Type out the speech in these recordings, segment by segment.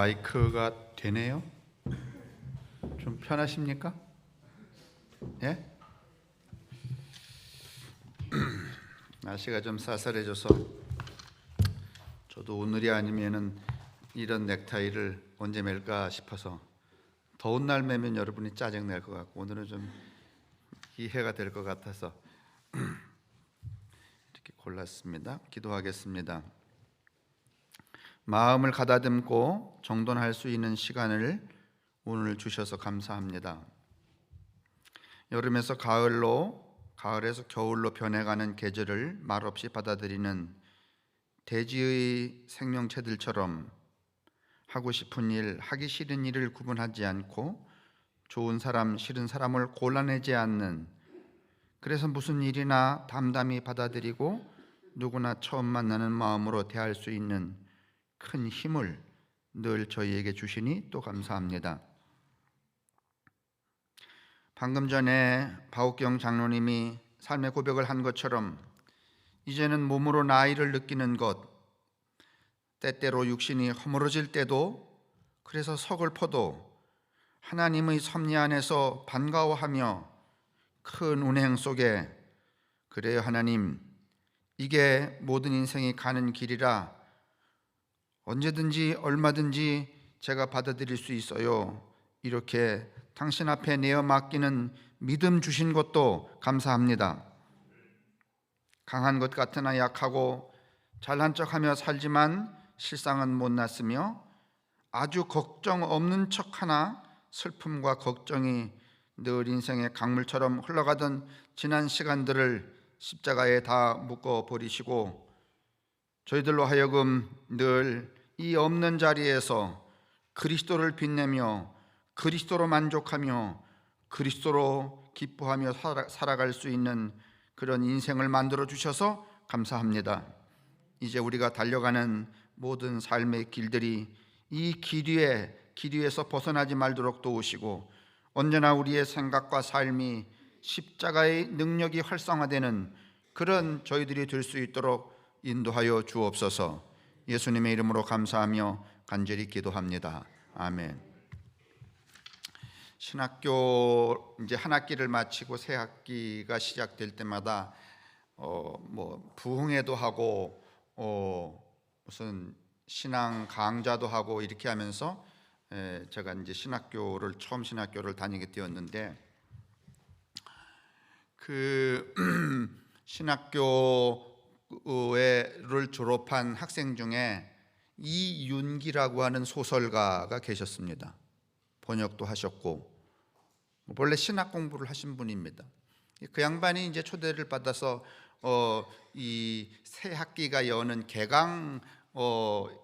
마이크가 되네요? 좀 편하십니까? 예? 날씨가 좀 쌀쌀해져서 저도 오늘이 아니면은 이런 넥타이를 언제 맬까 싶어서 더운 날 매면 여러분이 짜증 낼 것 같고 오늘은 좀 이해가 될 것 같아서 이렇게 골랐습니다. 기도하겠습니다. 마음을 가다듬고 정돈할 수 있는 시간을 오늘 주셔서 감사합니다. 여름에서 가을로, 가을에서 겨울로 변해가는 계절을 말없이 받아들이는 대지의 생명체들처럼 하고 싶은 일, 하기 싫은 일을 구분하지 않고 좋은 사람, 싫은 사람을 골라내지 않는, 그래서 무슨 일이나 담담히 받아들이고 누구나 처음 만나는 마음으로 대할 수 있는 큰 힘을 늘 저희에게 주시니 또 감사합니다. 방금 전에 바옥경 장로님이 삶의 고백을 한 것처럼 이제는 몸으로 나이를 느끼는 것, 때때로 육신이 허물어질 때도, 그래서 서글퍼도 하나님의 섭리 안에서 반가워하며 큰 운행 속에, 그래요 하나님, 이게 모든 인생이 가는 길이라 언제든지 얼마든지 제가 받아들일 수 있어요. 이렇게 당신 앞에 내어 맡기는 믿음 주신 것도 감사합니다. 강한 것 같으나 약하고 잘난 척하며 살지만 실상은 못났으며 아주 걱정 없는 척하나 슬픔과 걱정이 늘 인생의 강물처럼 흘러가던 지난 시간들을 십자가에 다 묶어버리시고 저희들로 하여금 늘 이 없는 자리에서 그리스도를 빛내며 그리스도로 만족하며 그리스도로 기뻐하며 살아갈 수 있는 그런 인생을 만들어 주셔서 감사합니다. 이제 우리가 달려가는 모든 삶의 길들이 이 길 위에서 벗어나지 말도록 도우시고 언제나 우리의 생각과 삶이 십자가의 능력이 활성화되는 그런 저희들이 될 수 있도록 인도하여 주옵소서. 예수님의 이름으로 감사하며 간절히 기도합니다. 아멘. 신학교 이제 한 학기를 마치고 새 학기가 시작될 때마다 부흥회도 하고 무슨 신앙 강좌도 하고 이렇게 하면서 제가 이제 처음 신학교를 다니게 되었는데 그 신학교를 졸업한 학생 중에 이윤기라고 하는 소설가가 계셨습니다. 번역도 하셨고 원래 신학 공부를 하신 분입니다. 그 양반이 이제 초대를 받아서 이 새 학기가 여는 개강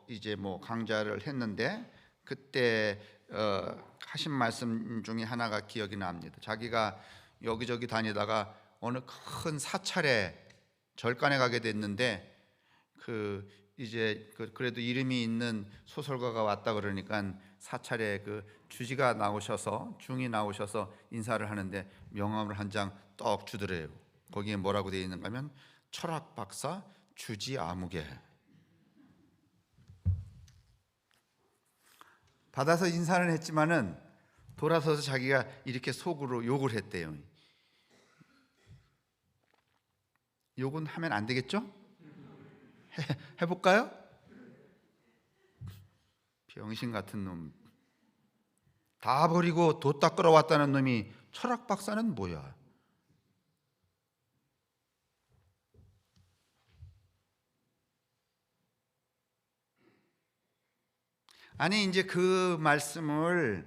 이제 강좌를 했는데 그때 하신 말씀 중에 하나가 기억이 납니다. 자기가 여기저기 다니다가 어느 큰 사찰에 절간에 가게 됐는데 그래도 이름이 있는 소설가가 왔다 그러니까 사찰에 주지가 나오셔서 중이 나오셔서 인사를 하는데 명함을 한 장 떡 주더래요. 거기에 뭐라고 되어 있는가 하면 철학 박사 주지 아무개. 받아서 인사는 했지만은 돌아서서 자기가 이렇게 속으로 욕을 했대요. 욕은 하면 안 되겠죠? 해볼까요? 병신 같은 놈, 다 버리고 뒀다 끌어왔다는 놈이 철학 박사는 뭐야? 아니 이제 그 말씀을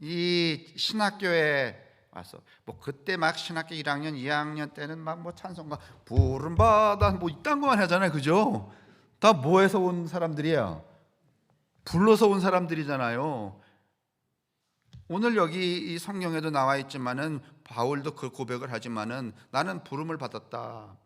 이 신학교에 와서 그때 막 신학교 1학년 2학년 때는 막 찬송가 부름받아 이딴 거만 하잖아요. 그죠? 다 뭐해서 온 사람들이야? 불러서 온 사람들이잖아요. 오늘 여기 이 성경에도 나와 있지만은 바울도 그 고백을 하지만은 나는 부름을 받았다.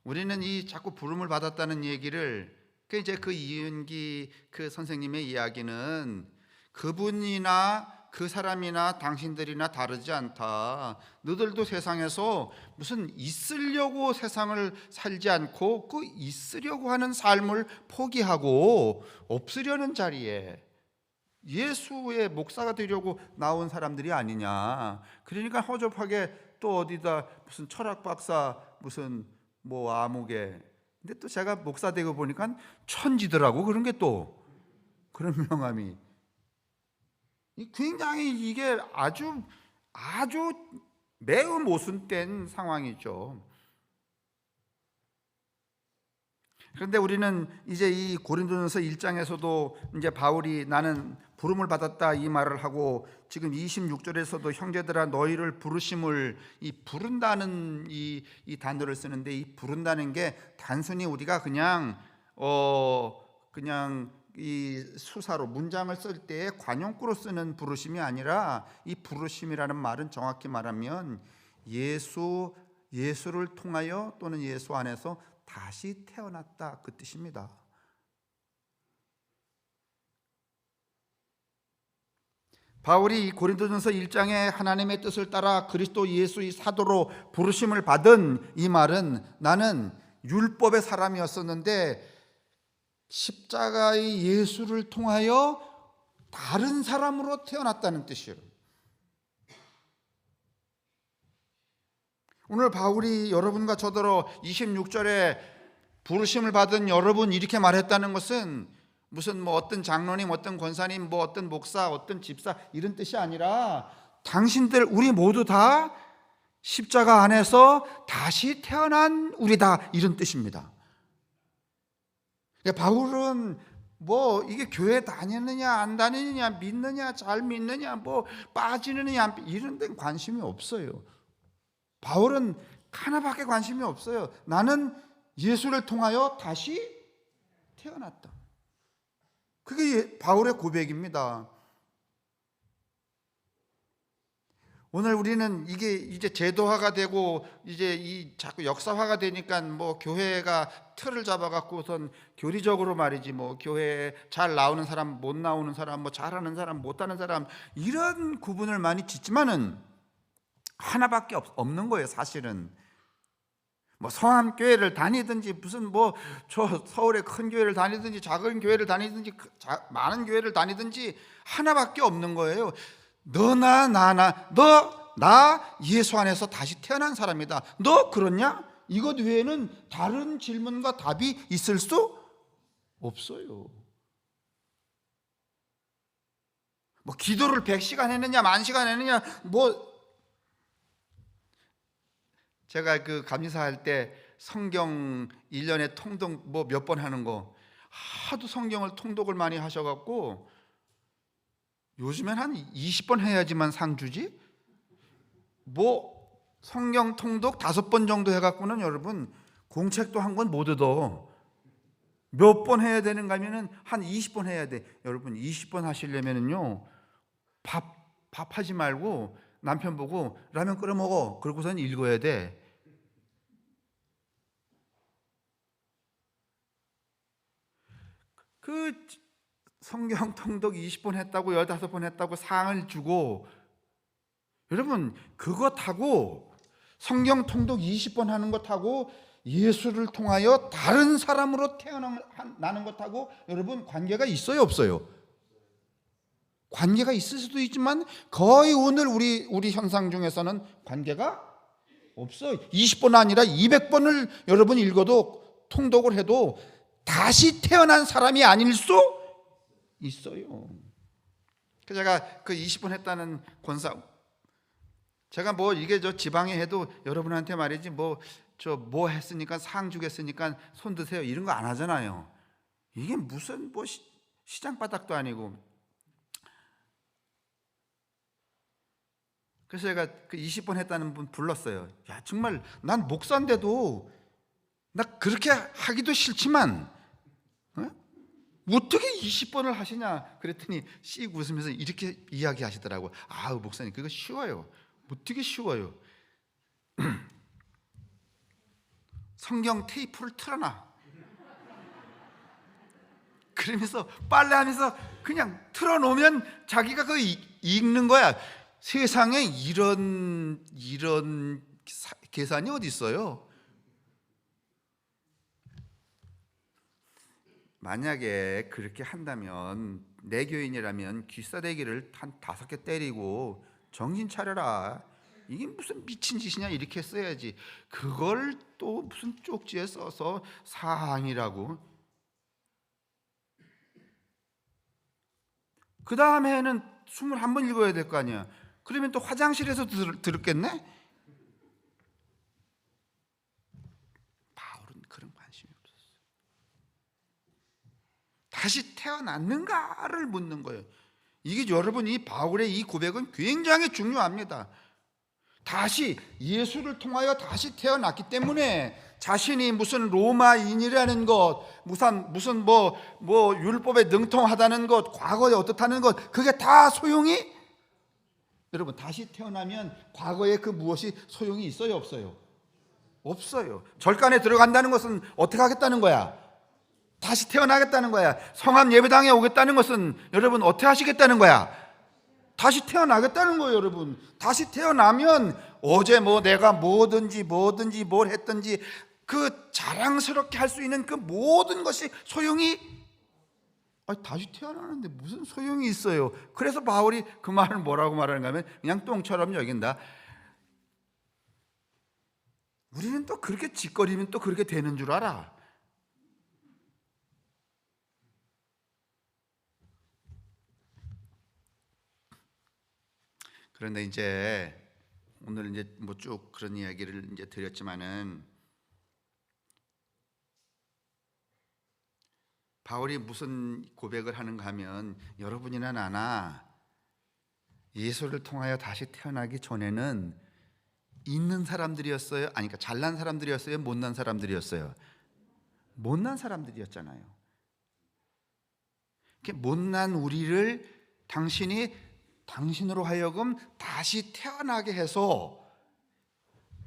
우리는 이 자꾸 부름을 받았다는 얘기를 이제 그 이윤기 그 선생님의 이야기는 그분이나 그 사람이나 당신들이나 다르지 않다. 너들도 세상에서 무슨 있으려고 세상을 살지 않고 그 있으려고 하는 삶을 포기하고 없으려는 자리에 예수의 목사가 되려고 나온 사람들이 아니냐. 그러니까 허접하게 또 어디다 무슨 철학 박사 무슨 뭐 아무개, 근데 또 제가 목사 되고 보니까 천지더라고. 그런 게 또 그런 명함이 굉장히 이게 아주 매우 모순된 상황이죠. 그런데 우리는 이제 이 고린도전서 1장에서도 이제 바울이 나는 부름을 받았다 이 말을 하고, 지금 26절에서도 형제들아 너희를 부르심을, 이 부른다는 이 단어를 쓰는데, 이 부른다는 게 단순히 우리가 그냥 이 수사로 문장을 쓸 때 관용구로 쓰는 부르심이 아니라, 이 부르심이라는 말은 정확히 말하면 예수를 통하여 또는 예수 안에서 다시 태어났다, 그 뜻입니다. 바울이 고린도전서 1장에 하나님의 뜻을 따라 그리스도 예수의 사도로 부르심을 받은 이 말은, 나는 율법의 사람이었었는데 십자가의 예수를 통하여 다른 사람으로 태어났다는 뜻이에요. 오늘 바울이 여러분과 저더러 26절에 부르심을 받은 여러분 이렇게 말했다는 것은 무슨 뭐 어떤 장로님, 어떤 권사님, 뭐 어떤 목사, 어떤 집사 이런 뜻이 아니라, 당신들 우리 모두 다 십자가 안에서 다시 태어난 우리다, 이런 뜻입니다. 바울은 뭐 이게 교회 다니느냐 안 다니느냐, 믿느냐 잘 믿느냐, 뭐 빠지느냐 이런 데는 관심이 없어요. 바울은 하나밖에 관심이 없어요. 나는 예수를 통하여 다시 태어났다. 그게 바울의 고백입니다. 오늘 우리는 이게 이제 제도화가 되고 이제 이 자꾸 역사화가 되니까 뭐 교회가 틀을 잡아갖고선 교리적으로 말이지, 뭐 교회에 잘 나오는 사람, 못 나오는 사람, 뭐 잘하는 사람, 못하는 사람, 이런 구분을 많이 짓지만은 하나밖에 없는 거예요. 사실은 뭐 성함교회를 다니든지 무슨 뭐 저 서울의 큰 교회를 다니든지 작은 교회를 다니든지 많은 교회를 다니든지 하나밖에 없는 거예요. 너나 나나, 나 예수 안에서 다시 태어난 사람이다. 너 그렇냐? 이것 외에는 다른 질문과 답이 있을 수 없어요. 뭐 기도를 100시간 했느냐, 10,000시간 했느냐, 뭐 제가 그 감리사 할 때 성경 1년에 통독 뭐 몇 번 하는 거, 하도 성경을 통독을 많이 하셔갖고 요즘엔 한 20번 해야지만 상 주지, 뭐 성경 통독 5번 정도 해갖고는 여러분 공책도 한 권 못 얻어. 몇 번 해야 되는가 하면은 한 20번 해야 돼. 여러분 20번 하시려면은요, 밥 하지 말고 남편 보고 라면 끓여 먹어, 그러고선 읽어야 돼. 그 성경 통독 20번 했다고 15번 했다고 상을 주고, 여러분 그것하고 성경 통독 20번 하는 것하고 예수를 통하여 다른 사람으로 태어나는 것하고 여러분 관계가 있어요, 없어요? 관계가 있을 수도 있지만 거의 오늘 우리 현상 중에서는 관계가 없어요. 20번 아니라 200번을 여러분 읽어도, 통독을 해도 다시 태어난 사람이 아닐 수 있어요. 제가 그 20번 했다는 권사, 제가 뭐 이게 저 지방에 해도 여러분한테 말이지 뭐 했으니까 상 주겠으니까 손 드세요 이런 거 안 하잖아요. 이게 무슨 뭐 시장 바닥도 아니고. 그래서 제가 그 20번 했다는 분 불렀어요. 야, 정말 난 목사인데도 나 그렇게 하기도 싫지만 어떻게 20번을 하시냐 그랬더니 씩 웃으면서 이렇게 이야기하시더라고요. 아, 목사님 그거 쉬워요. 어떻게 쉬워요? 성경 테이프를 틀어놔. 그러면서 빨래하면서 그냥 틀어놓으면 자기가 그 읽는 거야. 세상에 이런 계산이 어디 있어요? 만약에 그렇게 한다면 내 교인이라면 귀싸대기를 한 5개 때리고 정신 차려라, 이게 무슨 미친 짓이냐 이렇게 써야지. 그걸 또 무슨 쪽지에 써서 사항이라고. 그 다음에는 21번 읽어야 될 거 아니야. 그러면 또 화장실에서 들었겠네? 바울은 그런 관심이 없었어요. 다시 태어났는가를 묻는 거예요. 이게 여러분, 이 바울의 이 고백은 굉장히 중요합니다. 다시 예수를 통하여 다시 태어났기 때문에 자신이 무슨 로마인이라는 것, 무슨 율법에 능통하다는 것, 과거에 어떻다는 것, 그게 다 소용이, 여러분, 다시 태어나면 과거에 그 무엇이 소용이 있어요, 없어요? 없어요. 절간에 들어간다는 것은 어떻게 하겠다는 거야? 다시 태어나겠다는 거야. 성함 예배당에 오겠다는 것은 여러분 어떻게 하시겠다는 거야? 다시 태어나겠다는 거예요, 여러분. 다시 태어나면 어제 내가 뭐든지 뭘 했든지 그 자랑스럽게 할 수 있는 그 모든 것이 소용이, 다시 태어나는데 무슨 소용이 있어요. 그래서 바울이 그 말을 뭐라고 말하는가 하면 그냥 똥처럼 여긴다. 우리는 또 그렇게 짓거리면 또 그렇게 되는 줄 알아. 그런데 이제 오늘 이제 쭉 그런 이야기를 이제 드렸지만은, 바울이 무슨 고백을 하는가 하면, 여러분이나 나나 예수를 통하여 다시 태어나기 전에는 있는 사람들이었어요? 아니, 그러니까 잘난 사람들이었어요? 못난 사람들이었어요? 못난 사람들이었잖아요. 못난 우리를 당신으로 하여금 다시 태어나게 해서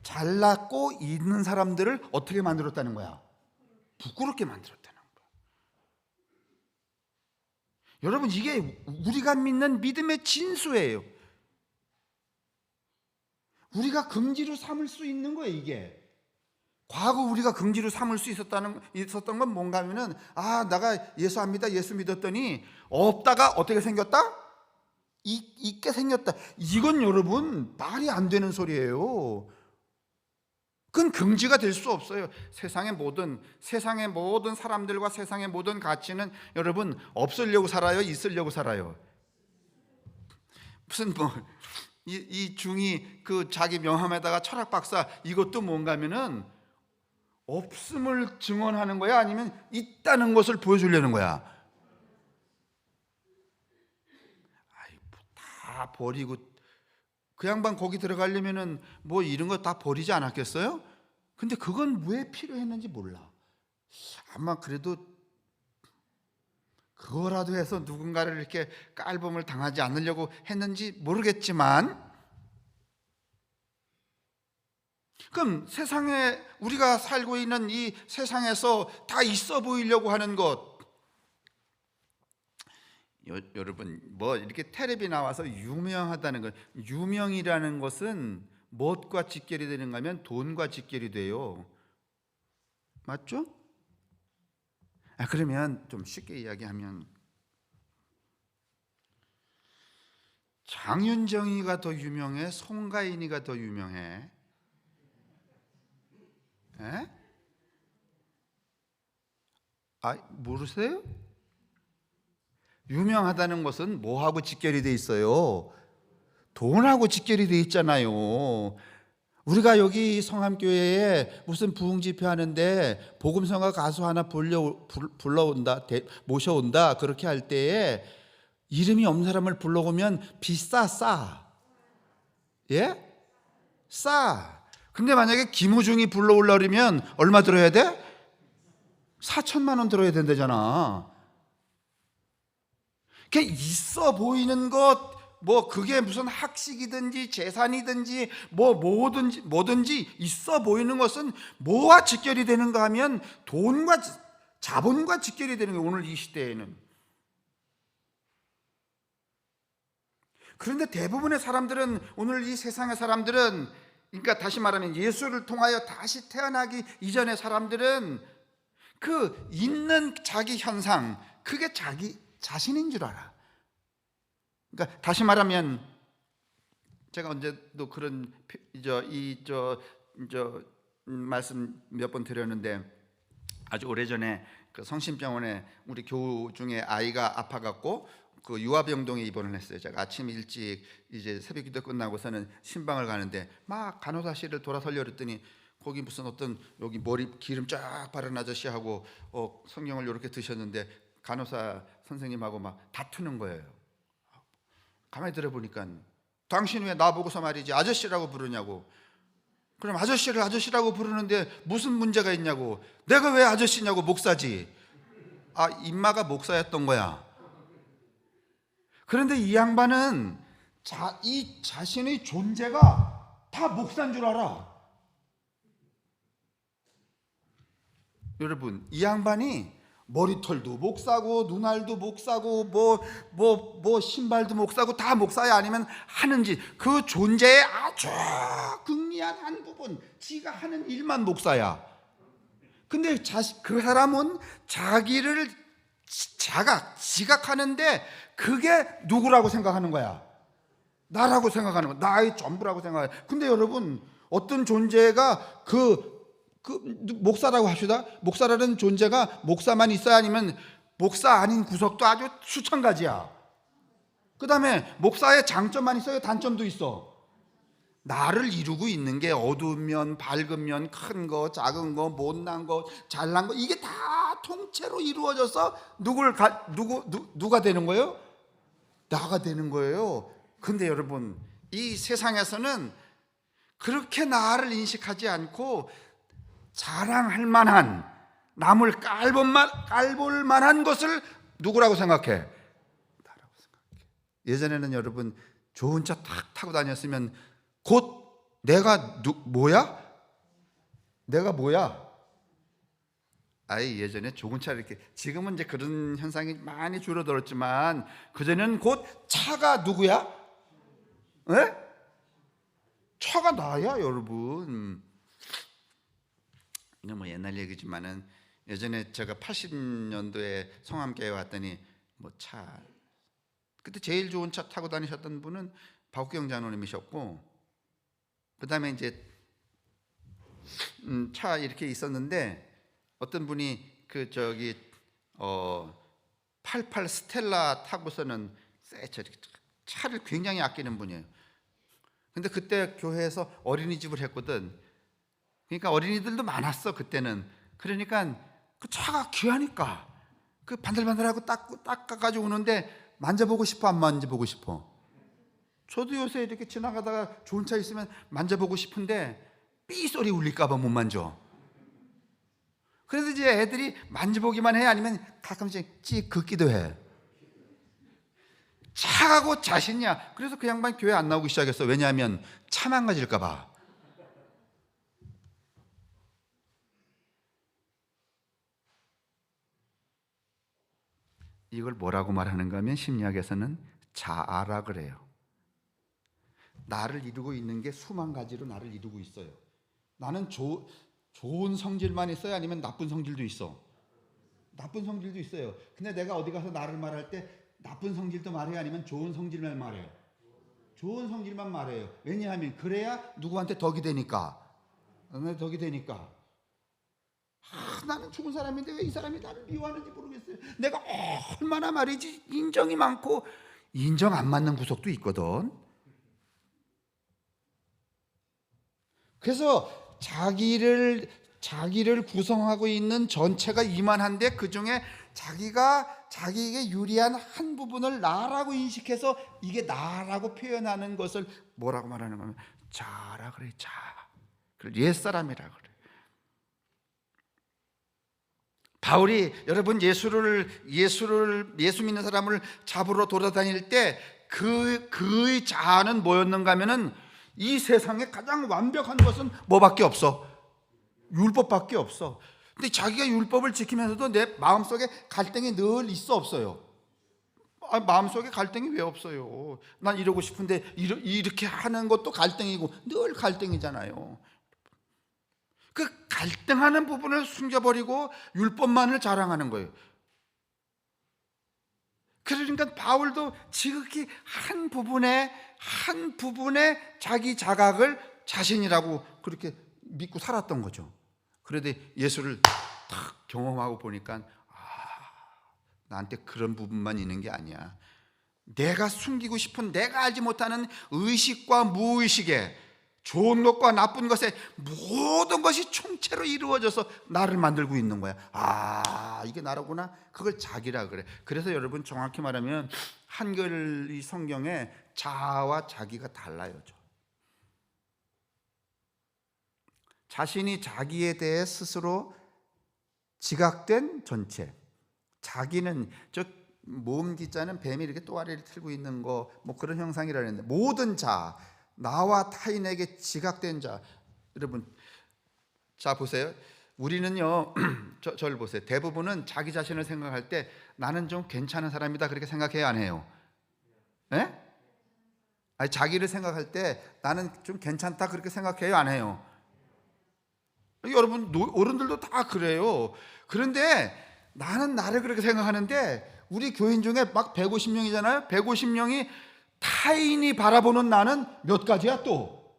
잘났고 있는 사람들을 어떻게 만들었다는 거야? 부끄럽게 만들었다는 거야. 여러분, 이게 우리가 믿는 믿음의 진수예요. 우리가 긍지로 삼을 수 있는 거예요. 이게 과거 우리가 긍지로 삼을 수 있었던 건 뭔가 하면은, 내가 예수 안 믿다, 예수 믿었더니 없다가 어떻게 생겼다? 있게 생겼다. 이건 여러분 말이 안 되는 소리예요. 그건 긍지가 될 수 없어요. 세상의 모든 사람들과 세상의 모든 가치는 여러분 없으려고 살아요, 있으려고 살아요? 무슨 이 중이 그 자기 명함에다가 철학 박사, 이것도 뭔가 하면은 없음을 증언하는 거야, 아니면 있다는 것을 보여주려는 거야? 다 버리고 그 양반 거기 들어가려면은 이런 거 다 버리지 않았겠어요? 근데 그건 왜 필요했는지 몰라. 아마 그래도 그거라도 해서 누군가를 이렇게 깔봄을 당하지 않으려고 했는지 모르겠지만, 그럼 세상에 우리가 살고 있는 이 세상에서 다 있어 보이려고 하는 것, 여러분 이렇게 텔레비 나와서 유명하다는 것, 유명이라는 것은 무엇과 직결이 되는가 하면 돈과 직결이 돼요. 맞죠? 그러면 좀 쉽게 이야기하면, 장윤정이가 더 유명해, 송가인이가 더 유명해? 모르세요? 유명하다는 것은 뭐하고 직결이 돼 있어요? 돈하고 직결이 돼 있잖아요. 우리가 여기 성함교회에 무슨 부흥집회 하는데 복음성가 가수 하나 모셔온다, 그렇게 할 때에 이름이 없는 사람을 불러오면 싸. 예? 싸. 근데 만약에 김우중이 불러오려면 얼마 들어야 돼? 4천만 원 들어야 된다잖아. 그게 있어 보이는 것, 그게 무슨 학식이든지 재산이든지 뭐든지 있어 보이는 것은 뭐와 직결이 되는가 하면 돈과 자본과 직결이 되는 거예요. 오늘 이 시대에는. 그런데 대부분의 사람들은, 오늘 이 세상의 사람들은, 그러니까 다시 말하면 예수를 통하여 다시 태어나기 이전의 사람들은 그 있는 자기 현상, 그게 자기 자신인 줄 알아. 그러니까 다시 말하면, 제가 언제도 그런 말씀 몇 번 드렸는데, 아주 오래전에 그 성심병원에 우리 교우 중에 아이가 아파갖고 그 유아병동에 입원을 했어요. 제가 아침 일찍 이제 새벽 기도 끝나고서는 신방을 가는데 막 간호사실을 돌아서려 그랬더니 거기 무슨 어떤 여기 머리 기름 쫙 바른 아저씨하고 성경을 이렇게 드셨는데 간호사 선생님하고 막 다투는 거예요. 가만히 들어보니까, 당신 왜 나보고서 말이지 아저씨라고 부르냐고. 그럼 아저씨를 아저씨라고 부르는데 무슨 문제가 있냐고. 내가 왜 아저씨냐고. 목사지. 아, 임마가 목사였던 거야. 그런데 이 양반은 이 자신의 존재가 다 목사인 줄 알아. 여러분, 이 양반이 머리털도 목사고 눈알도 목사고 뭐 신발도 목사고 다 목사야 아니면 하는지, 그 존재의 아주 극미한 한 부분, 지가 하는 일만 목사야. 근데 그 사람은 자기를 지각하는데 그게 누구라고 생각하는 거야? 나라고 생각하는 거야. 나의 전부라고 생각해. 근데 여러분, 어떤 존재가 목사라고 합시다. 목사라는 존재가 목사만 있어야, 아니면 목사 아닌 구석도 아주 수천 가지야. 그 다음에 목사의 장점만 있어요? 단점도 있어? 나를 이루고 있는 게 어두운 면, 밝은 면, 큰 거, 작은 거, 못난 거, 잘난 거, 이게 다 통째로 이루어져서 누가 되는 거예요? 나가 되는 거예요. 근데 여러분, 이 세상에서는 그렇게 나를 인식하지 않고 자랑할 만한, 남을 깔볼 만한 것을 누구라고 생각해? 나라고 생각해. 예전에는 여러분, 좋은 차 탁 타고 다녔으면 곧 내가 뭐야? 내가 뭐야? 아예 예전에 좋은 차를 이렇게, 지금은 이제 그런 현상이 많이 줄어들었지만 그전에는 곧 차가 누구야? 에? 차가 나야, 여러분. 이거 뭐 옛날 얘기지만은, 예전에 제가 80년도에 성함교회 왔더니 그때 제일 좋은 차 타고 다니셨던 분은 박국경 장로님이셨고, 그 다음에 이제 차 이렇게 있었는데 어떤 분이 88 스텔라 타고서는 차를 굉장히 아끼는 분이에요. 근데 그때 교회에서 어린이집을 했거든. 그러니까 어린이들도 많았어 그때는. 그러니까 그 차가 귀하니까 그 반들반들하고 닦아가지고 오는데 만져보고 싶어, 안 만져보고 싶어? 저도 요새 이렇게 지나가다가 좋은 차 있으면 만져보고 싶은데 삐 소리 울릴까봐 못 만져. 그래서 이제 애들이 만져보기만 해, 아니면 가끔씩 찍 긋기도 해. 차하고 자신이야. 그래서 그 양반 교회 안 나오기 시작했어. 왜냐하면 차 망가질까봐. 이걸 뭐라고 말하는가 하면 심리학에서는 자아라 그래요. 나를 이루고 있는 게 수만 가지로 나를 이루고 있어요. 나는 좋은 성질만 있어요? 아니면 나쁜 성질도 있어? 나쁜 성질도 있어요. 근데 내가 어디 가서 나를 말할 때 나쁜 성질도 말해요? 아니면 좋은 성질만 말해요? 좋은 성질만 말해요. 왜냐하면 그래야 누구한테 덕이 되니까. 덕이 되니까. 나는 좋은 사람인데 왜 이 사람이 나를 미워하는지 모르겠어요. 내가 얼마나 말이지 인정이 많고 인정 안 맞는 구석도 있거든. 그래서 자기를 구성하고 있는 전체가 이만한데 그 중에 자기에게 유리한 한 부분을 나라고 인식해서 이게 나라고 표현하는 것을 뭐라고 말하는 거면 자라 그래. 자. 그걸 옛사람이라 그래. 바울이 여러분 예수 믿는 사람을 잡으러 돌아다닐 때 그의 자아는 뭐였는가 하면은 이 세상에 가장 완벽한 것은 뭐밖에 없어? 율법밖에 없어. 근데 자기가 율법을 지키면서도 내 마음속에 갈등이 늘 있어, 없어요? 마음속에 갈등이 왜 없어요? 난 이러고 싶은데 이렇게 하는 것도 갈등이고 늘 갈등이잖아요. 그 갈등하는 부분을 숨겨버리고 율법만을 자랑하는 거예요. 그러니까 바울도 지극히 한 부분에 자기 자각을 자신이라고 그렇게 믿고 살았던 거죠. 그런데 예수를 딱 경험하고 보니까 나한테 그런 부분만 있는 게 아니야. 내가 숨기고 싶은, 내가 알지 못하는 의식과 무의식에, 좋은 것과 나쁜 것에 모든 것이 총체로 이루어져서 나를 만들고 있는 거야. 이게 나라구나. 그걸 자기라 그래. 그래서 여러분 정확히 말하면 한글 이 성경에 자아와 자기가 달라요. 자신이 자기에 대해 스스로 지각된 전체. 자기는 저 모음 기자는 뱀이 이렇게 또아리를 틀고 있는 거 뭐 그런 형상이라 했는데, 모든 자, 나와 타인에게 지각된 자. 여러분 자 보세요. 우리는요 저를 보세요. 대부분은 자기 자신을 생각할 때 나는 좀 괜찮은 사람이다 그렇게 생각해요, 안 해요? 네? 아니, 자기를 생각할 때 나는 좀 괜찮다 그렇게 생각해요, 안 해요? 여러분 어른들도 다 그래요. 그런데 나는 나를 그렇게 생각하는데 우리 교인 중에 막 150명이잖아요. 150명이 타인이 바라보는 나는 몇 가지야 또.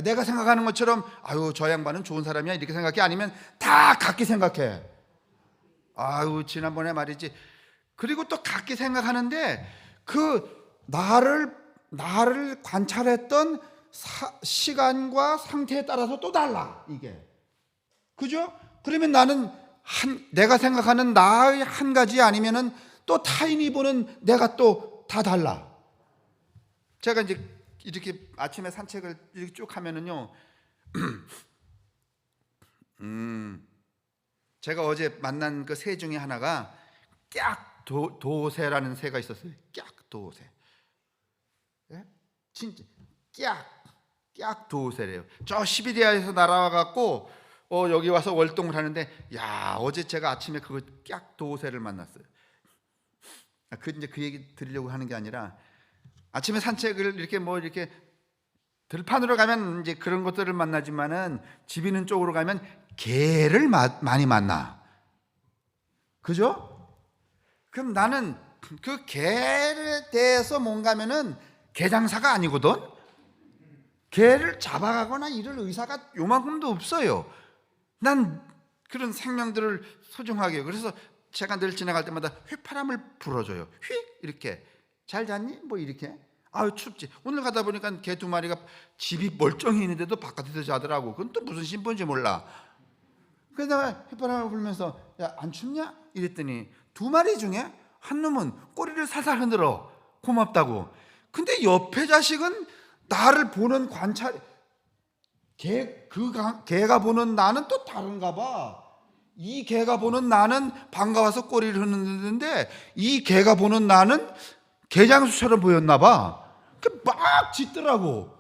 내가 생각하는 것처럼 아유 저 양반은 좋은 사람이야 이렇게 생각해? 아니면 다 같게 생각해? 아유 지난번에 말이지. 그리고 또 같게 생각하는데 그 나를 관찰했던 시간과 상태에 따라서 또 달라 이게. 그죠? 그러면 나는 내가 생각하는 나의 한 가지 아니면은 또 타인이 보는 내가 또 다 달라. 제가 이제 이렇게 아침에 산책을 이렇게 쭉 하면은요, 제가 어제 만난 그 새 중에 하나가 깍도새라는 새가 있었어요. 깍도새. 예? 진짜 깍도새래요. 저 시베리아에서 날아와 갖고 여기 와서 월동을 하는데, 어제 제가 아침에 그 깍도새를 만났어요. 이제 그 얘기 드리려고 하는 게 아니라, 아침에 산책을 이렇게 들판으로 가면 이제 그런 것들을 만나지만은 집 있는 쪽으로 가면 개를 많이 만나. 그죠? 그럼 나는 그 개에 대해서 뭔가면은 개장사가 아니거든. 개를 잡아가거나 이럴 의사가 요만큼도 없어요. 난 그런 생명들을 소중하게. 그래서 제가 늘 지나갈 때마다 휘파람을 불어줘요. 휙 이렇게. 잘 잤니? 뭐 이렇게. 아유 춥지. 오늘 가다 보니까 개 2마리가 집이 멀쩡히 있는데도 바깥에서 자더라고. 그건 또 무슨 신분인지 몰라. 그래서 휘파람을 불면서 야 안 춥냐? 이랬더니 2마리 중에 한 놈은 꼬리를 살살 흔들어. 고맙다고. 근데 옆에 자식은 나를 보는 관찰, 개가 보는 나는 또 다른가 봐. 이 개가 보는 나는 반가워서 꼬리를 흔드는데 이 개가 보는 나는 개장수처럼 보였나 봐. 막 짖더라고.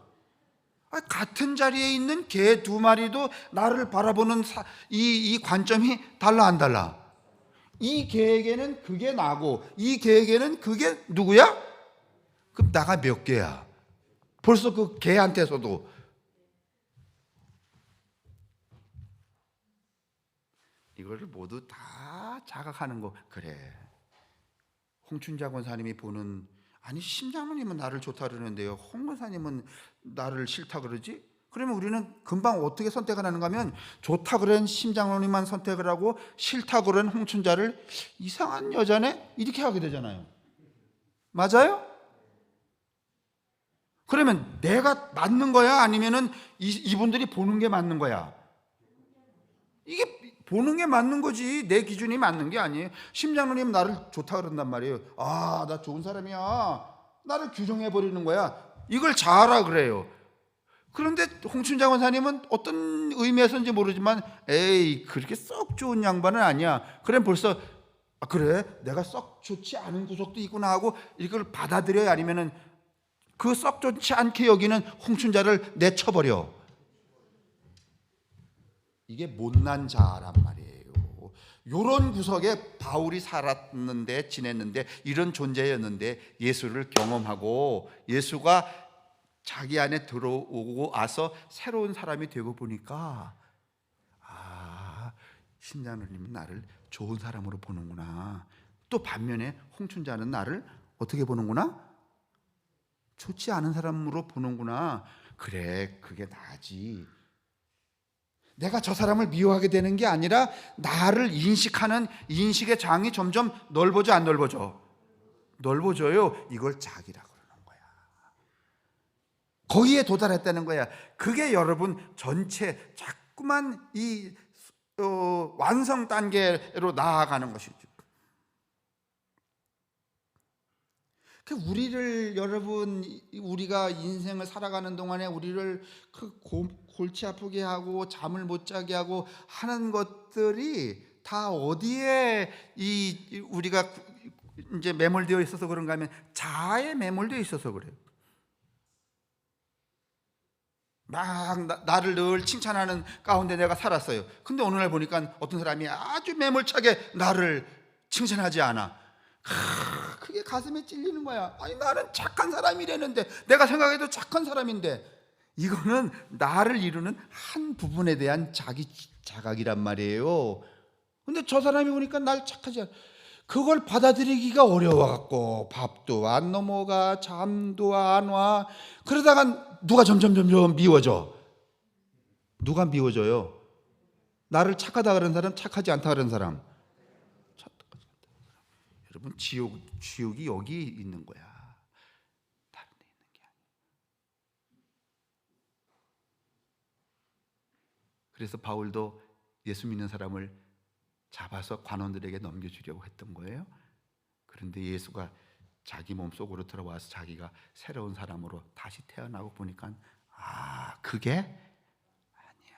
같은 자리에 있는 개 2마리도 나를 바라보는 이 관점이 달라 안 달라? 이 개에게는 그게 나고 이 개에게는 그게 누구야? 그럼 나가 몇 개야? 벌써 그 개한테서도. 이거를 모두 다 자각하는 거. 그래, 홍춘자 권사님이 보는, 아니 심장모님은 나를 좋다 그러는데요 홍 권사님은 나를 싫다 그러지? 그러면 우리는 금방 어떻게 선택을 하는가 하면 좋다 그런 심장모님만 선택을 하고 싫다 그런 홍춘자를 이상한 여자네 이렇게 하게 되잖아요. 맞아요? 그러면 내가 맞는 거야? 아니면은 이분들이 보는 게 맞는 거야? 이게 보는 게 맞는 거지. 내 기준이 맞는 게 아니에요. 심장로님 나를 좋다 그런단 말이에요. 나 좋은 사람이야. 나를 규정해 버리는 거야. 이걸 자아라 그래요. 그런데 홍춘자 권사님은 어떤 의미에서인지 모르지만 에이 그렇게 썩 좋은 양반은 아니야. 그럼 벌써 그래 내가 썩 좋지 않은 구석도 있구나 하고 이걸 받아들여야, 아니면은 그 썩 좋지 않게 여기는 홍춘자를 내쳐버려. 이게 못난 자란 말이에요. 요런 구석에 바울이 살았는데, 지냈는데, 이런 존재였는데 예수를 경험하고 예수가 자기 안에 들어오고 와서 새로운 사람이 되고 보니까, 아, 신자님은 나를 좋은 사람으로 보는구나. 또 반면에 홍춘자는 나를 어떻게 보는구나? 좋지 않은 사람으로 보는구나. 그래, 그게 나지. 내가 저 사람을 미워하게 되는 게 아니라 나를 인식하는 인식의 장이 점점 넓어져, 안 넓어져? 넓어져요. 이걸 자기라고 그러는 거야. 거기에 도달했다는 거야. 그게 여러분 전체 자꾸만 이 완성 단계로 나아가는 것이죠. 우리를, 여러분, 우리가 인생을 살아가는 동안에 우리를 골치 아프게 하고 잠을 못 자게 하고 하는 것들이 다 어디에 우리가 이제 매몰되어 있어서 그런가 하면 자아에 매몰되어 있어서 그래요. 막 나를 늘 칭찬하는 가운데 내가 살았어요. 근데 어느 날 보니까 어떤 사람이 아주 매몰차게 나를 칭찬하지 않아. 그게 가슴에 찔리는 거야. 아니, 나는 착한 사람이라는데, 내가 생각해도 착한 사람인데, 이거는 나를 이루는 한 부분에 대한 자기 자각이란 말이에요. 근데 저 사람이 보니까 날 착하지 않아. 그걸 받아들이기가 어려워갖고 밥도 안 넘어가, 잠도 안 와. 그러다가 누가 점점 미워져. 누가 미워져요? 나를 착하다 그런 사람, 착하지 않다 그런 사람. 여러분, 지옥이 여기 있는 거야. 다른 데 있는 게 아니야. 그래서 바울도 예수 믿는 사람을 잡아서 관원들에게 넘겨주려고 했던 거예요. 그런데 예수가 자기 몸속으로 들어와서 자기가 새로운 사람으로 다시 태어나고 보니까, 그게 아니야.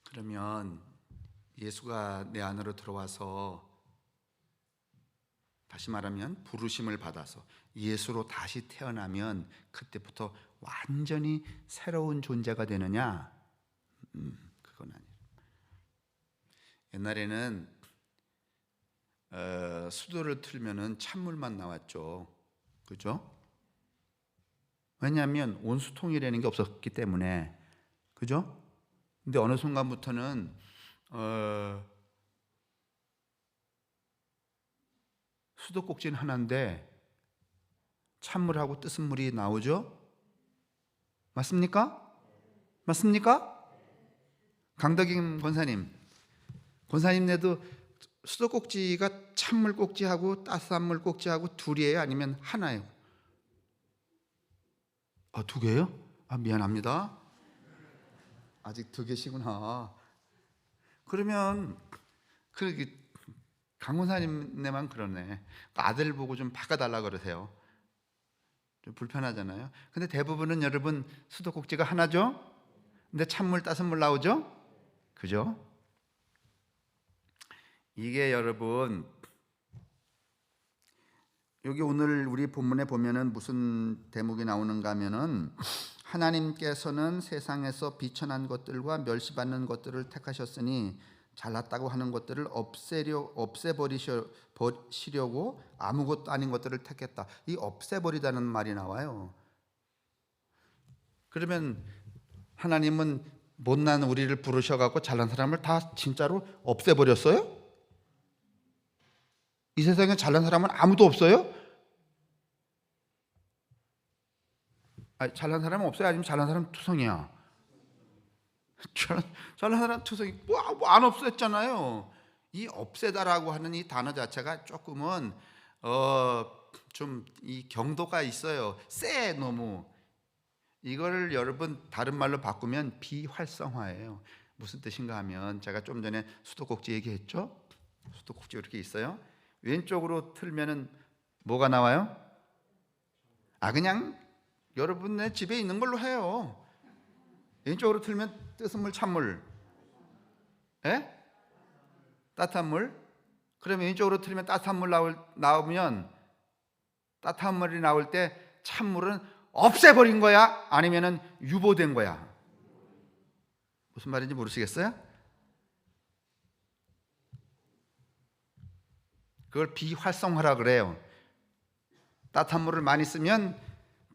그러면 예수가 내 안으로 들어와서, 다시 말하면 부르심을 받아서 예수로 다시 태어나면 그때부터 완전히 새로운 존재가 되느냐? 그건 아니에요. 옛날에는 수도를 틀면은 찬물만 나왔죠. 그죠? 왜냐하면 온수통이라는 게 없었기 때문에. 그죠? 근데 어느 순간부터는 수도꼭지는 하나인데 찬물하고 뜨은 물이 나오죠? 맞습니까? 맞습니까? 강덕임 권사님네도 수도꼭지가 찬물 꼭지하고 따스한 물 꼭지하고 둘이에요? 아니면 하나예요? 두 개예요? 미안합니다. 아직 두 개시구나. 그러면 강권사님네만 그러네. 아들 보고 좀 바꿔달라 그러세요. 좀 불편하잖아요. 근데 대부분은 여러분 수도꼭지가 하나죠? 근데 찬물 따스한 물 나오죠? 그죠? 이게 여러분, 여기 오늘 우리 본문에 보면은 무슨 대목이 나오는가 하면은, 하나님께서는 세상에서 비천한 것들과 멸시받는 것들을 택하셨으니 잘났다고 하는 것들을 없애버리시려고 아무것도 아닌 것들을 택했다. 이 없애버리다는 말이 나와요. 그러면 하나님은 못난 우리를 부르셔갖고 잘난 사람을 다 진짜로 없애버렸어요? 이 세상에 잘난 사람은 아무도 없어요? 잘난 사람은 없어요? 아니면 잘난 사람 투성이야? 잘난 사람 투성이 안 없앴잖아요. 이 없애다라고 하는 이 단어 자체가 조금은 좀 이 경도가 있어요. 쎄, 너무. 이거를 여러분 다른 말로 바꾸면 비활성화예요. 무슨 뜻인가 하면, 제가 좀 전에 수도꼭지 얘기했죠? 수도꼭지 이렇게 있어요. 왼쪽으로 틀면은 뭐가 나와요? 그냥 여러분의 집에 있는 걸로 해요. 왼쪽으로 틀면 뜨은 물, 찬물. 따뜻한 물. 그러면 왼쪽으로 틀면 따뜻한 물 나오면, 따뜻한 물이 나올 때 찬물은 없애버린 거야? 아니면은 유보된 거야? 무슨 말인지 모르시겠어요? 그걸 비활성화라 그래요. 따뜻한 물을 많이 쓰면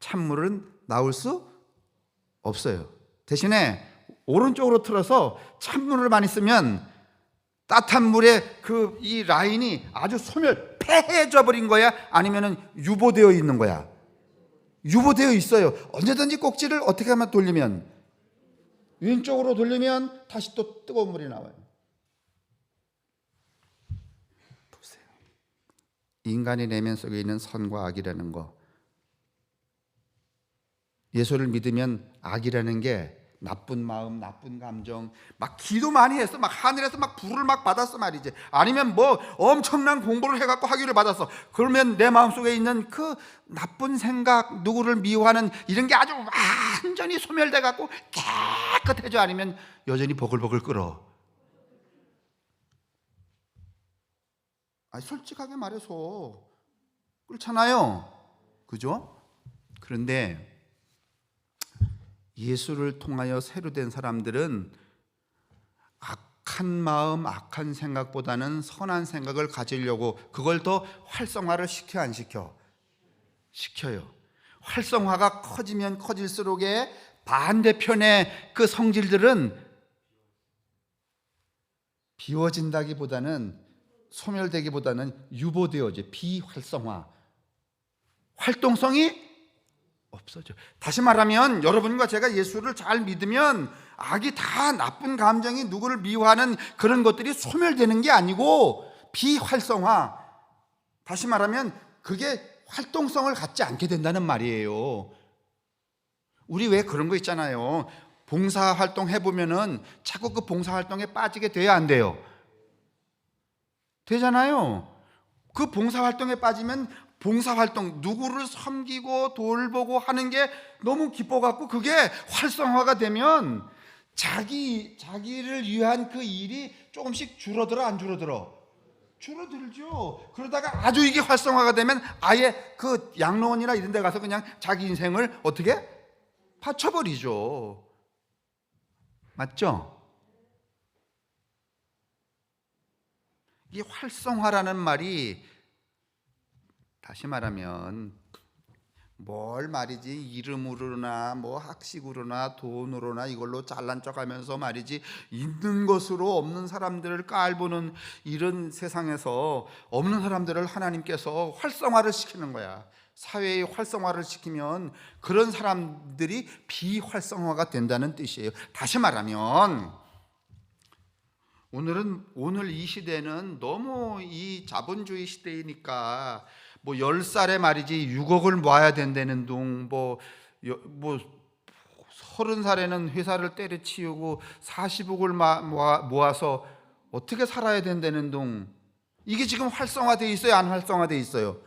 찬물은 나올 수 없어요. 대신에 오른쪽으로 틀어서 찬물을 많이 쓰면 따뜻한 물에 이 라인이 아주 소멸,폐해져 버린 거야? 아니면은 유보되어 있는 거야? 유보되어 있어요. 언제든지 꼭지를 어떻게 하면 돌리면, 왼쪽으로 돌리면 다시 또 뜨거운 물이 나와요. 보세요. 인간의 내면 속에 있는 선과 악이라는 거. 예수를 믿으면 악이라는 게 나쁜 마음, 나쁜 감정, 막 기도 많이 했어, 막 하늘에서 막 불을 막 받았어 말이지. 아니면 뭐 엄청난 공부를 해갖고 학위를 받았어. 그러면 내 마음속에 있는 그 나쁜 생각, 누구를 미워하는 이런 게 아주 완전히 소멸돼갖고 깨끗해져. 아니면 여전히 버글버글 끓어. 솔직하게 말해서 끓잖아요, 그죠? 그런데 예수를 통하여 새로 된 사람들은 악한 마음, 악한 생각보다는 선한 생각을 가지려고, 그걸 더 활성화를 시켜 안 시켜? 시켜요. 활성화가 커지면 커질수록에 반대편의 그 성질들은 비워진다기보다는, 소멸되기보다는 유보되어져. 비활성화, 활동성이 없어져. 다시 말하면 여러분과 제가 예수를 잘 믿으면 악이 다, 나쁜 감정이, 누구를 미워하는 그런 것들이 소멸되는 게 아니고 비활성화, 다시 말하면 그게 활동성을 갖지 않게 된다는 말이에요. 우리 왜 그런 거 있잖아요. 봉사활동 해보면은 자꾸 그 봉사활동에 빠지게 돼야 안 돼요? 되잖아요. 그 봉사활동에 빠지면 봉사활동, 누구를 섬기고 돌보고 하는 게 너무 기뻐갖고 그게 활성화가 되면 자기를 위한 그 일이 조금씩 줄어들어 안 줄어들어? 줄어들죠. 그러다가 아주 이게 활성화가 되면 아예 그 양로원이나 이런 데 가서 그냥 자기 인생을 어떻게? 바쳐버리죠. 맞죠? 이 활성화라는 말이, 다시 말하면 뭘 말이지, 이름으로나 뭐 학식으로나 돈으로나 이걸로 잘난 척하면서 말이지, 있는 것으로 없는 사람들을 깔보는 이런 세상에서 없는 사람들을 하나님께서 활성화를 시키는 거야. 사회의 활성화를 시키면 그런 사람들이 비활성화가 된다는 뜻이에요. 다시 말하면 오늘 이 시대는 너무 이 자본주의 시대이니까 뭐 10살에 말이지 6억을 모아야 된다는 둥, 뭐 30살에는 회사를 때려치우고 40억을 모아서 어떻게 살아야 된다는 둥, 이게 지금 활성화되어 있어요, 안 활성화되어 있어요?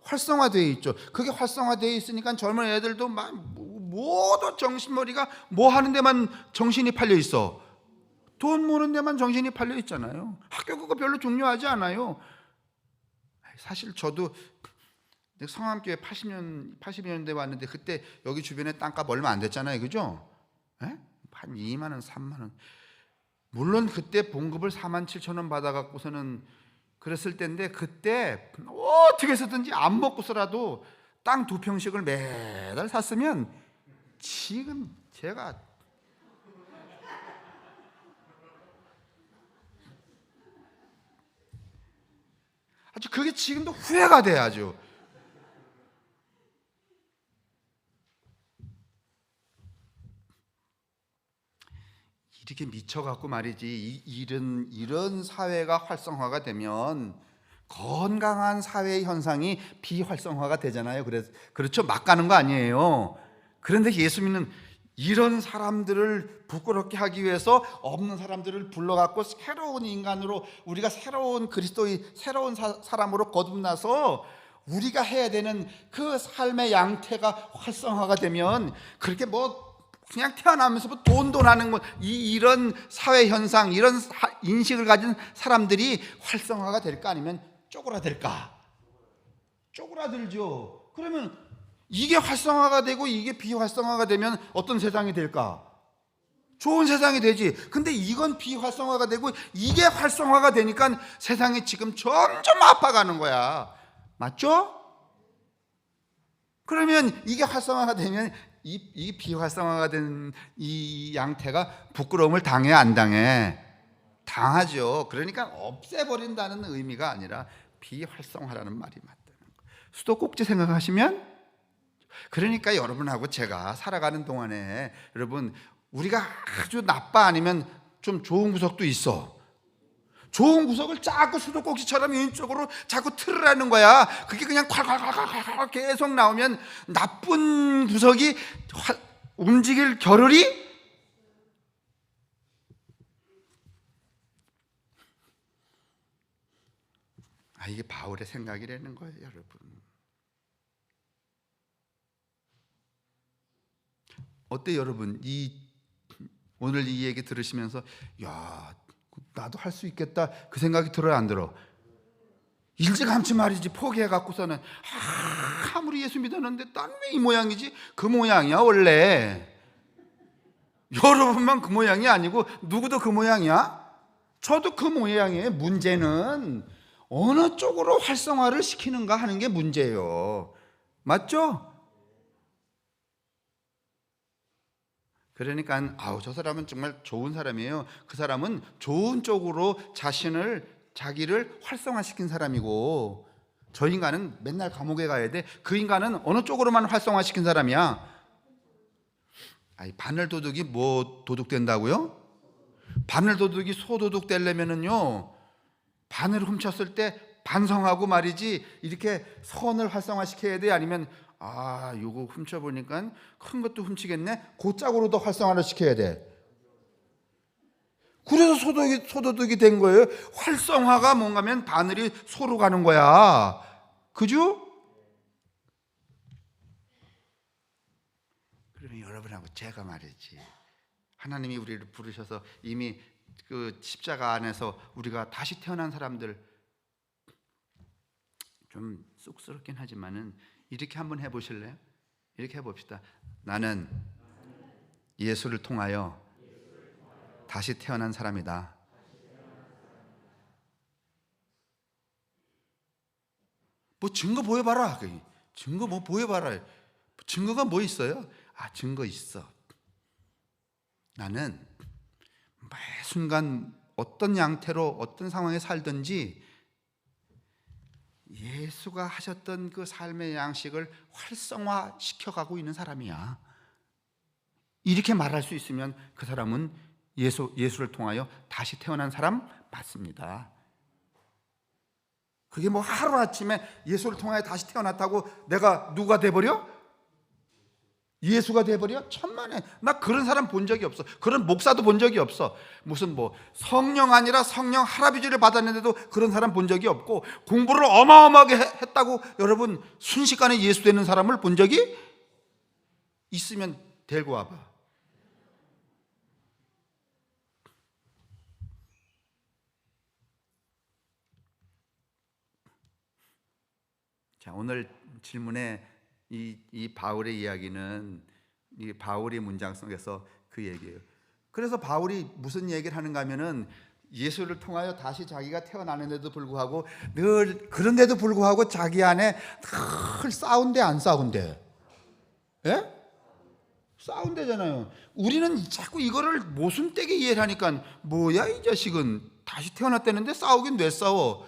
활성화되어 있죠. 그게 활성화되어 있으니까 젊은 애들도 막 모두 정신머리가 뭐 하는 데만 정신이 팔려 있어. 돈 모으는 데만 정신이 팔려 있잖아요. 학교 그거 별로 중요하지 않아요. 사실 저도 성암교회 80년대 왔는데 그때 여기 주변에 땅값 얼마 안 됐잖아요, 그죠? 한 2만 원, 3만 원. 물론 그때 봉급을 47,000원 받아갖고서는 그랬을 때인데, 그때 어떻게 해서든지 안 먹고서라도 땅 2평씩을 매달 샀으면 지금 제가 아주 그게 지금도 후회가 돼. 아주 이렇게 미쳐갖고 말이지, 이런 사회가 활성화가 되면 건강한 사회 현상이 비활성화가 되잖아요. 그렇죠? 막 가는 거 아니에요. 그런데 예수 믿는 이런 사람들을 부끄럽게 하기 위해서 없는 사람들을 불러갖고 새로운 인간으로, 우리가 새로운 그리스도의 새로운 사람으로 거듭나서 우리가 해야 되는 그 삶의 양태가 활성화가 되면, 그렇게 뭐 그냥 태어나면서 돈 하는 것, 이런 사회 현상, 이런 인식을 가진 사람들이 활성화가 될까, 아니면 쪼그라들까? 쪼그라들죠. 그러면 이게 활성화가 되고 이게 비활성화가 되면 어떤 세상이 될까? 좋은 세상이 되지. 근데 이건 비활성화가 되고 이게 활성화가 되니까 세상이 지금 점점 아파가는 거야. 맞죠? 그러면 이게 활성화가 되면 이 비활성화가 된 이 양태가 부끄러움을 당해 안 당해? 당하죠. 그러니까 없애버린다는 의미가 아니라 비활성화라는 말이 맞다는 거예요. 수도꼭지 생각하시면, 그러니까 여러분하고 제가 살아가는 동안에 여러분, 우리가 아주 나빠 아니면 좀 좋은 구석도 있어. 좋은 구석을 자꾸 수도꼭지처럼 이쪽으로 자꾸 틀으라는 거야. 그게 그냥 콸콸콸콸 계속 나오면 나쁜 구석이 움직일 겨를이 이게 바울의 생각이라는 거예요, 여러분. 어때요, 여러분? 오늘 이 얘기 들으시면서 야, 나도 할 수 있겠다 그 생각이 들어요, 안 들어? 일찌감치 말이지 포기해갖고서는 아무리 예수 믿었는데 난 왜 이 모양이지? 그 모양이야 원래. 여러분만 그 모양이 아니고 누구도 그 모양이야? 저도 그 모양이에요. 문제는 어느 쪽으로 활성화를 시키는가 하는 게 문제예요. 맞죠? 그러니까 저 사람은 정말 좋은 사람이에요. 그 사람은 좋은 쪽으로 자기를 활성화시킨 사람이고, 저 인간은 맨날 감옥에 가야 돼. 그 인간은 어느 쪽으로만 활성화시킨 사람이야? 바늘 도둑이 뭐 도둑된다고요? 바늘 도둑이 소도둑 되려면은요, 바늘 훔쳤을 때 반성하고 말이지, 이렇게 선을 활성화시켜야 돼? 아니면 요거 훔쳐보니까 큰 것도 훔치겠네? 그 짝으로 더 활성화를 시켜야 돼. 그래서 소도둑이 된 거예요. 활성화가 뭔가면 바늘이 소로 가는 거야. 그죠? 그러면 여러분하고 제가 말이지, 하나님이 우리를 부르셔서 이미 그 십자가 안에서 우리가 다시 태어난 사람들, 좀 쑥스럽긴 하지만은 이렇게 한번 해보실래요? 이렇게 해봅시다. 나는 예수를 통하여 다시 태어난 사람이다. 뭐 증거 보여봐라. 증거 뭐 보여봐라. 증거가 뭐 있어요? 증거 있어. 나는 매 순간 어떤 양태로 어떤 상황에 살든지 예수가 하셨던 그 삶의 양식을 활성화시켜가고 있는 사람이야. 이렇게 말할 수 있으면 그 사람은 예수를 통하여 다시 태어난 사람 맞습니다. 그게 뭐 하루아침에 예수를 통하여 다시 태어났다고 내가 누가 돼버려? 예수가 돼버려? 천만에. 나 그런 사람 본 적이 없어. 그런 목사도 본 적이 없어. 무슨 뭐 성령 아니라 성령 할아버지를 받았는데도 그런 사람 본 적이 없고, 공부를 어마어마하게 했다고 여러분 순식간에 예수 되는 사람을 본 적이 있으면 데리고 와봐. 자, 오늘 질문에 이 바울의 이야기는 이 바울의 문장 속에서 그 얘기예요. 그래서 바울이 무슨 얘기를 하는가 하면은 예수를 통하여 다시 자기가 태어나는데도 불구하고, 늘 그런데도 불구하고 자기 안에 늘 싸운대 안 싸운대? 예? 싸운대잖아요. 우리는 자꾸 이거를 모순되게 이해를 하니까, 뭐야 이 자식은 다시 태어났다는데 싸우긴 왜 싸워?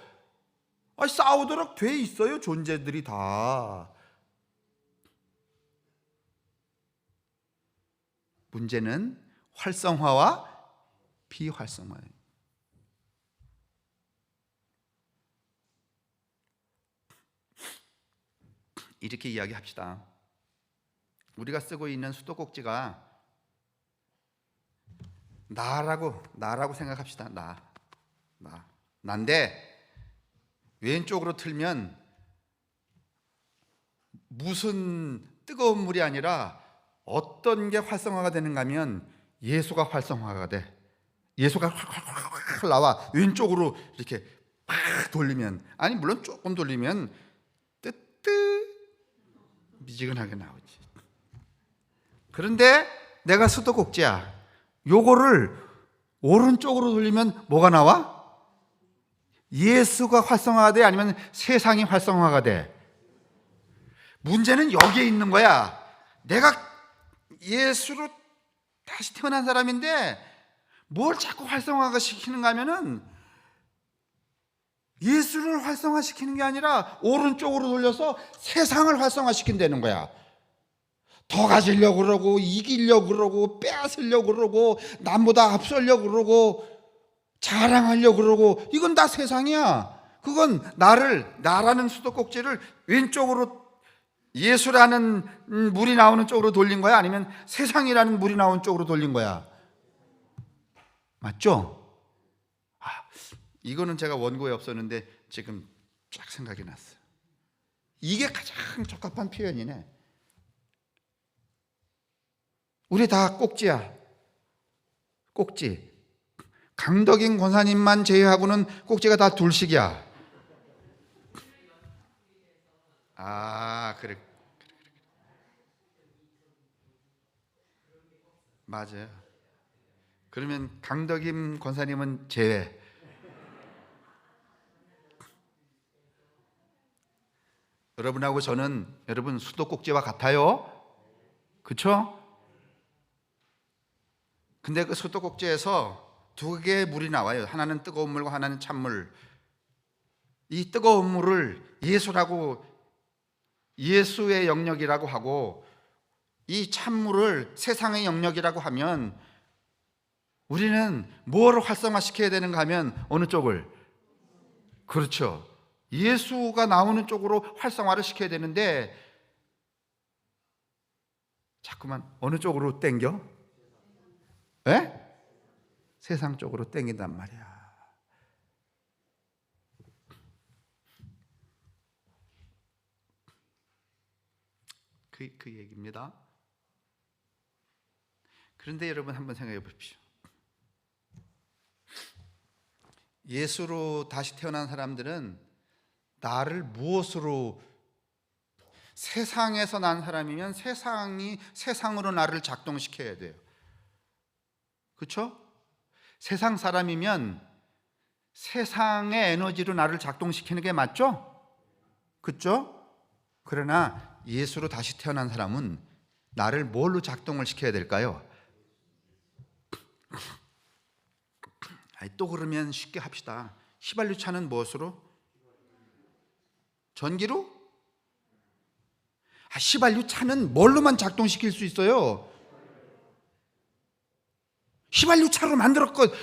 싸우도록 돼 있어요, 존재들이 다. 문제는 활성화와 비활성화예요. 이렇게 이야기합시다. 우리가 쓰고 있는 수도꼭지가 나라고 생각합시다. 난데 왼쪽으로 틀면 무슨 뜨거운 물이 아니라 어떤 게 활성화가 되는가 하면 예수가 활성화가 돼. 예수가 확 나와. 왼쪽으로 이렇게 팍 돌리면, 물론 조금 돌리면 뜨뜨 미지근하게 나오지. 그런데 내가 수도꼭지야. 요거를 오른쪽으로 돌리면 뭐가 나와? 예수가 활성화가 돼? 아니면 세상이 활성화가 돼? 문제는 여기에 있는 거야. 내가 예수로 다시 태어난 사람인데 뭘 자꾸 활성화가 시키는가 하면은 예수를 활성화시키는 게 아니라 오른쪽으로 돌려서 세상을 활성화시킨다는 거야. 더 가지려고 그러고, 이기려고 그러고, 빼앗으려고 그러고, 남보다 앞서려고 그러고, 자랑하려고 그러고, 이건 다 세상이야. 그건 나라는 수도꼭지를 왼쪽으로 예수라는 물이 나오는 쪽으로 돌린 거야? 아니면 세상이라는 물이 나오는 쪽으로 돌린 거야? 맞죠? 이거는 제가 원고에 없었는데 지금 쫙 생각이 났어요. 이게 가장 적합한 표현이네. 우리 다 꼭지야. 꼭지. 강덕인 권사님만 제외하고는 꼭지가 다 둘씩이야. 그래. 맞아요. 그러면 강덕임 권사님은 제외. 여러분하고 저는 여러분 수도꼭지와 같아요. 그렇죠? 근데 그 수도꼭지에서 두 개의 물이 나와요. 하나는 뜨거운 물과 하나는 찬물. 이 뜨거운 물을 예수의 영역이라고 하고, 이 찬물을 세상의 영역이라고 하면 우리는 뭘 활성화시켜야 되는가 하면 어느 쪽을? 그렇죠. 예수가 나오는 쪽으로 활성화를 시켜야 되는데 자꾸만 어느 쪽으로 땡겨? 에? 세상 쪽으로 땡긴단 말이야. 그 얘기입니다. 그런데 여러분 한번 생각해 보십시오. 예수로 다시 태어난 사람들은 나를 무엇으로, 세상에서 난 사람이면 세상이 세상으로 나를 작동시켜야 돼요. 그렇죠? 세상 사람이면 세상의 에너지로 나를 작동시키는 게 맞죠? 그렇죠? 그러나 예수로 다시 태어난 사람은 나를 뭘로 작동을 시켜야 될까요? 또 그러면 쉽게 합시다. 휘발유차는 무엇으로? 전기로? 휘발유차는 뭘로만 작동시킬 수 있어요? 휘발유차로 만들었거든.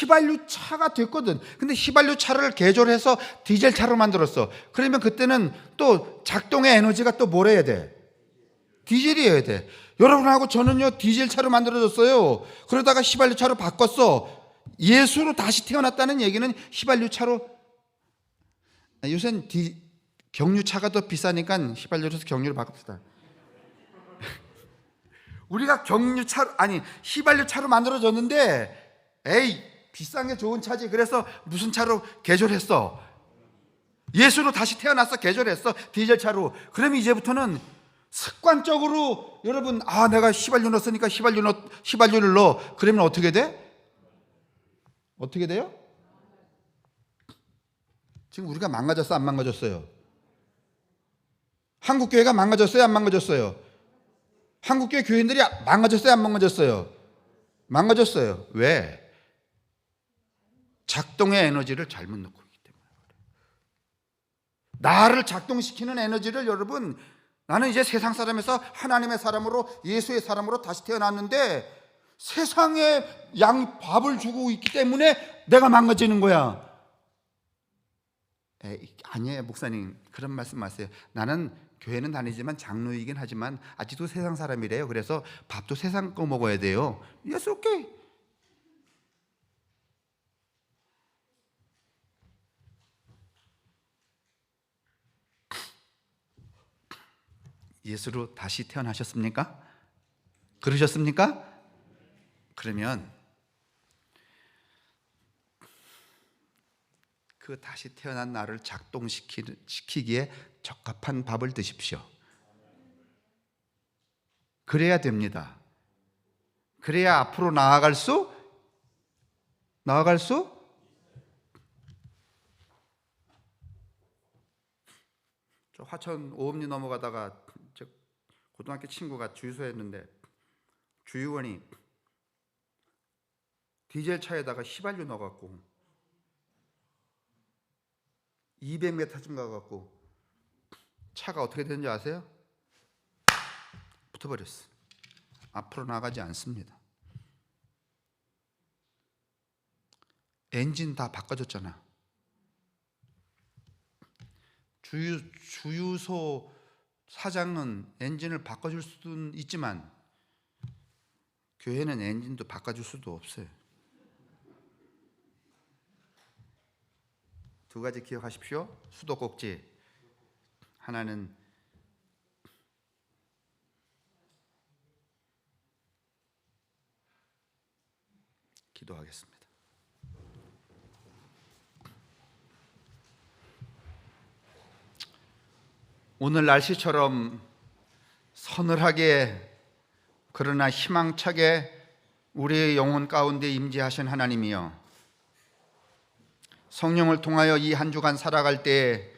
휘발유차가 됐거든. 근데 휘발유차를 개조해서 디젤차로 만들었어. 그러면 그때는 또 작동의 에너지가 또 뭘 해야 돼? 디젤이어야 돼. 여러분하고 저는요 디젤차로 만들어졌어요. 그러다가 휘발유차로 바꿨어. 예수로 다시 태어났다는 얘기는 휘발유차로, 요새는 경유차가 더 비싸니까 휘발유로서 경유를 바꿉시다. 우리가 휘발유차로 만들어졌는데 에이 비싼 게 좋은 차지. 그래서 무슨 차로 개조했어? 예수로 다시 태어났어. 개조했어. 디젤차로. 그러면 이제부터는 습관적으로 여러분 내가 휘발유 넣었으니까 휘발유를 넣어. 그러면 어떻게 돼? 어떻게 돼요? 지금 우리가 망가졌어 안 망가졌어요? 한국교회가 망가졌어요 안 망가졌어요? 한국교회 교인들이 망가졌어요 안 망가졌어요? 망가졌어요. 왜? 작동의 에너지를 잘못 넣고 있기 때문에 그래요. 나를 작동시키는 에너지를 여러분, 나는 이제 세상 사람에서 하나님의 사람으로, 예수의 사람으로 다시 태어났는데 세상에 밥을 주고 있기 때문에 내가 망가지는 거야. 아니에요 목사님, 그런 말씀 마세요. 나는 교회는 다니지만 장로이긴 하지만 아직도 세상 사람이래요. 그래서 밥도 세상 거 먹어야 돼요. Yes, okay. 예수로 다시 태어나셨습니까? 그러셨습니까? 그러면 그 다시 태어난 나를 작동시키기에 적합한 밥을 드십시오. 그래야 됩니다. 그래야 앞으로 나아갈 수 저 화천 오음리 넘어가다가 저 고등학교 친구가 주유소였는데 주유원이 디젤 차에다가 휘발유 넣어갖고 200m쯤 가갖고 차가 어떻게 되는지 아세요? 붙어버렸어. 앞으로 나가지 않습니다. 엔진 다 바꿔줬잖아. 주유소 사장은 엔진을 바꿔줄 수는 있지만 교회는 엔진도 바꿔줄 수도 없어요. 두 가지 기억하십시오. 수도꼭지. 하나는 기도하겠습니다. 오늘 날씨처럼 서늘하게 그러나 희망차게 우리의 영혼 가운데 임재하신 하나님이여, 성령을 통하여 이 한 주간 살아갈 때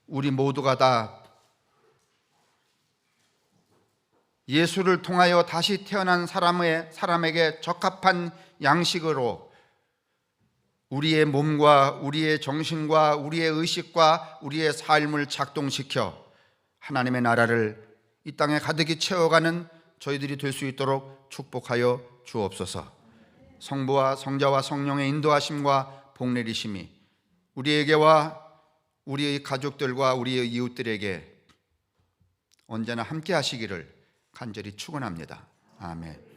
우리 모두가 다 예수를 통하여 다시 태어난 사람에게 적합한 양식으로 우리의 몸과 우리의 정신과 우리의 의식과 우리의 삶을 작동시켜 하나님의 나라를 이 땅에 가득히 채워가는 저희들이 될 수 있도록 축복하여 주옵소서. 성부와 성자와 성령의 인도하심과 복내리심이 우리에게와 우리의 가족들과 우리의 이웃들에게 언제나 함께 하시기를 간절히 축원합니다. 아멘.